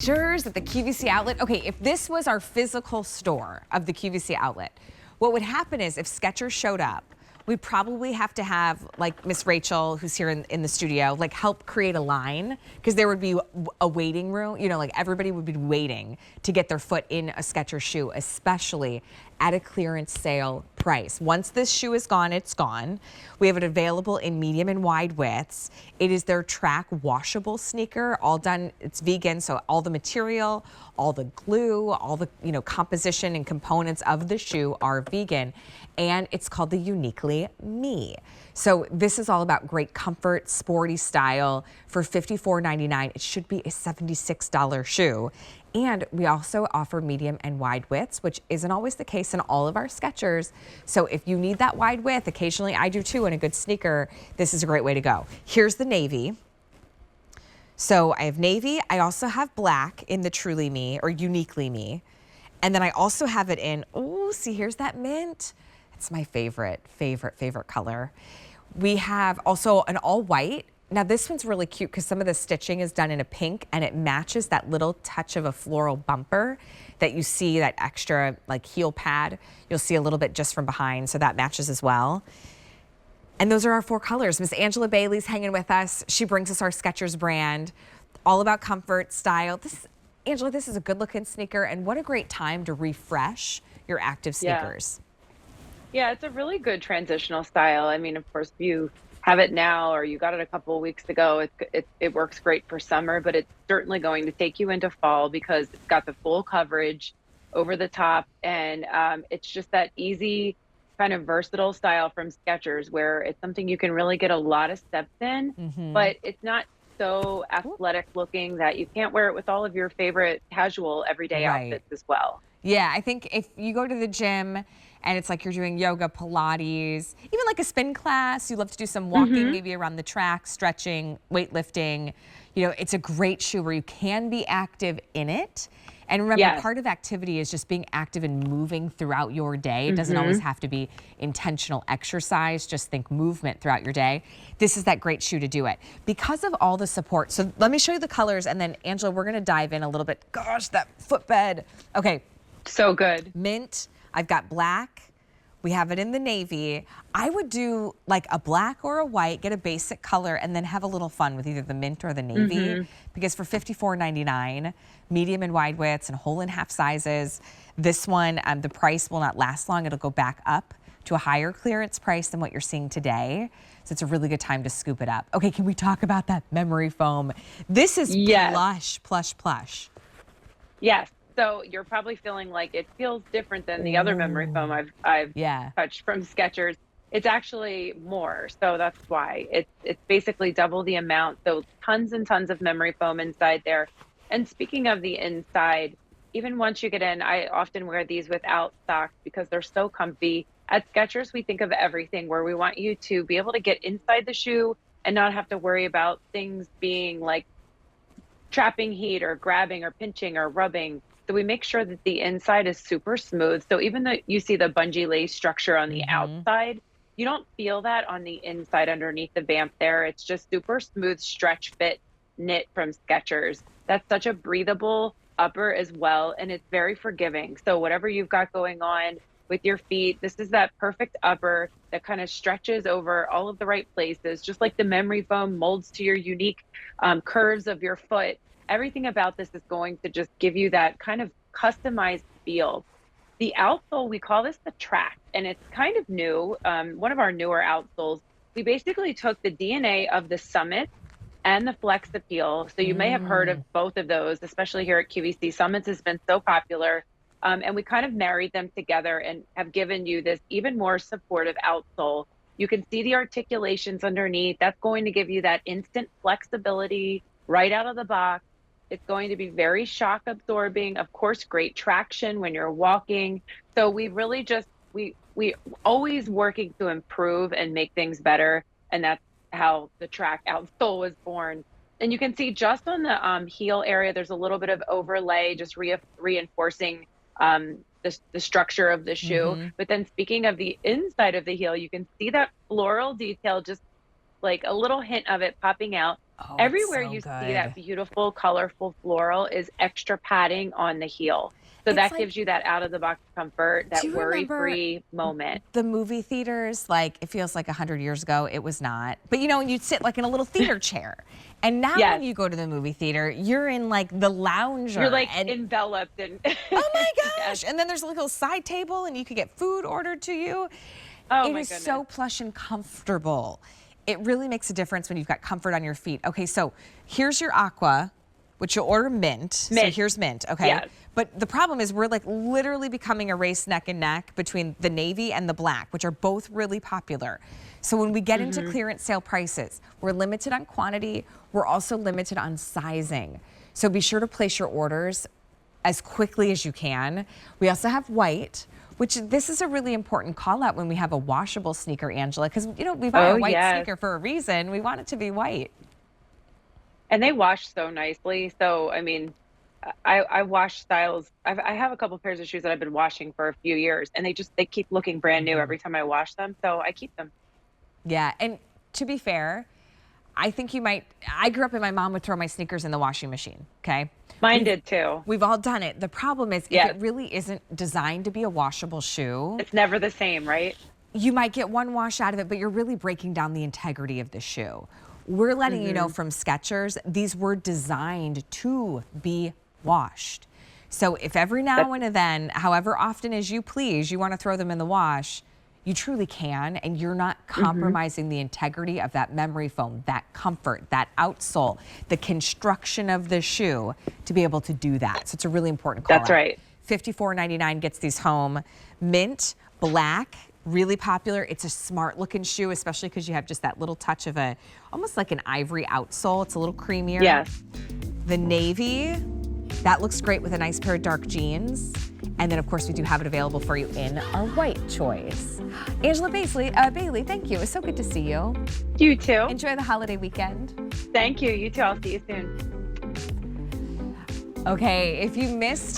Skechers at the QVC outlet. Okay, if this was our physical store of the QVC outlet, what would happen is if Skechers showed up, we'd probably have to have like Miss Rachel, who's here in the studio, like help create a line, because there would be a waiting room. You know, like everybody would be waiting to get their foot in a Skechers shoe, especially at a clearance sale price. Once this shoe is gone, it's gone. We have it available in medium and wide widths. It is their track washable sneaker, all done, it's vegan, so all the material, all the glue, all the composition and components of the shoe are vegan, and it's called the Uniquely Me. So this is all about great comfort, sporty style for $54.99. It should be a $76 shoe. And we also offer medium and wide widths, which isn't always the case in all of our Skechers. So if you need that wide width, occasionally I do too in a good sneaker, this is a great way to go. Here's the navy. So I have navy. I also have black in the Truly Me or Uniquely Me. And then I also have it in, oh, see, here's that mint. It's my favorite color. We have also an all white. Now this one's really cute because some of the stitching is done in a pink and it matches that little touch of a floral bumper that you see, that extra like heel pad. You'll see a little bit just from behind, so that matches as well. And those are our 4 colors. Miss Angela Bailey's hanging with us. She brings us our Skechers brand, all about comfort, style. Angela, this is a good looking sneaker, and what a great time to refresh your active sneakers. Yeah, it's a really good transitional style. I mean, of course, you have it now or you got it a couple of weeks ago, it works great for summer, but it's certainly going to take you into fall because it's got the full coverage over the top, and it's just that easy kind of versatile style from Skechers where it's something you can really get a lot of steps in, but it's not so athletic looking that you can't wear it with all of your favorite casual everyday outfits as well. Yeah, I think if you go to the gym and it's like you're doing yoga, Pilates, even like a spin class, you love to do some walking, maybe around the track, stretching, weightlifting, it's a great shoe where you can be active in it. And remember, part of activity is just being active and moving throughout your day. It doesn't always have to be intentional exercise. Just think movement throughout your day. This is that great shoe to do it. Because of all the support. So let me show you the colors, and then Angela, we're gonna dive in a little bit. Gosh, that footbed. Okay. So good. Mint, I've got black. We have it in the navy. I would do like a black or a white, get a basic color, and then have a little fun with either the mint or the navy. Because for $54.99, medium and wide widths and whole and half sizes, this one, the price will not last long. It'll go back up to a higher clearance price than what you're seeing today. So it's a really good time to scoop it up. Okay, can we talk about that memory foam? This is plush. Yes. So you're probably feeling like it feels different than the other memory foam I've touched from Skechers. It's actually more, so that's why. It's basically double the amount, so tons and tons of memory foam inside there. And speaking of the inside, even once you get in, I often wear these without socks because they're so comfy. At Skechers, we think of everything where we want you to be able to get inside the shoe and not have to worry about things being like trapping heat or grabbing or pinching or rubbing. So we make sure that the inside is super smooth. So even though you see the bungee lace structure on the outside, you don't feel that on the inside underneath the vamp there. It's just super smooth stretch fit knit from Skechers. That's such a breathable upper as well, and it's very forgiving. So whatever you've got going on with your feet, this is that perfect upper that kind of stretches over all of the right places, just like the memory foam molds to your unique curves of your foot. Everything about this is going to just give you that kind of customized feel. The outsole, we call this the track, and it's kind of new, one of our newer outsoles. We basically took the DNA of the Summit and the Flex Appeal. So you may have heard of both of those, especially here at QVC. Summits has been so popular, and we kind of married them together and have given you this even more supportive outsole. You can see the articulations underneath. That's going to give you that instant flexibility right out of the box. It's going to be very shock absorbing, of course, great traction when you're walking. So we really just, we always working to improve and make things better. And that's how the track outsole was born. And you can see just on the heel area, there's a little bit of overlay, just reinforcing the structure of the shoe. But then speaking of the inside of the heel, you can see that floral detail, just like a little hint of it popping out. Oh, it's Everywhere so you see good. that beautiful, colorful floral is extra padding on the heel. So It's that like, gives you that out of the box comfort, do that you remember worry-free moment. the movie theaters? Like, it feels like 100 years ago. It was not. But you know, and you'd sit like in a little theater chair. And now when Yes, you go to the movie theater, you're in like the you're lounger like and enveloped in oh my yes. gosh. And then there's a little side table and you could get food ordered to you. Oh It my is goodness. so plush and comfortable. It really makes a difference when you've got comfort on your feet. Okay, so here's your aqua, which you'll order mint. So Mint. here's mint, okay? Yes. But the problem is we're like literally becoming a race neck and neck between the navy and the black, which are both really popular. So when we get into clearance sale prices, we're limited on quantity. We're also limited on sizing. So be sure to place your orders as quickly as you can. We also have white, which this is a really important call out when we have a washable sneaker, Angela, because you know we buy Oh, a white yes. sneaker for a reason. We want it to be white. And they wash so nicely. So, I mean, I wash styles. I have a couple pairs of shoes that I've been washing for a few years, and they keep looking brand new every time I wash them. So I keep them. Yeah, and to be fair, I think you might. I grew up and my mom would throw my sneakers in the washing machine. Okay. Mine did too. We've all done it. The problem is if Yes. it really isn't designed to be a washable shoe, It's never the same, right? you might get one wash out of it, but you're really breaking down the integrity of the shoe. We're letting you know from Skechers, these were designed to be washed. So if every now and then, however often as you please, you want to throw them in the wash, you truly can, and you're not compromising the integrity of that memory foam, that comfort, that outsole, the construction of the shoe to be able to do that. So it's a really important call That's out. right. $54.99 gets these home. Mint, black, really popular. It's a smart looking shoe, especially because you have just that little touch of a, almost like an ivory outsole. It's a little creamier. Yes. The navy, that looks great with a nice pair of dark jeans. And then, of course, we do have it available for you in our white choice. Angela Bailey, thank you. It was so good to see you. You too. Enjoy the holiday weekend. Thank you. You too. I'll see you soon. Okay, if you missed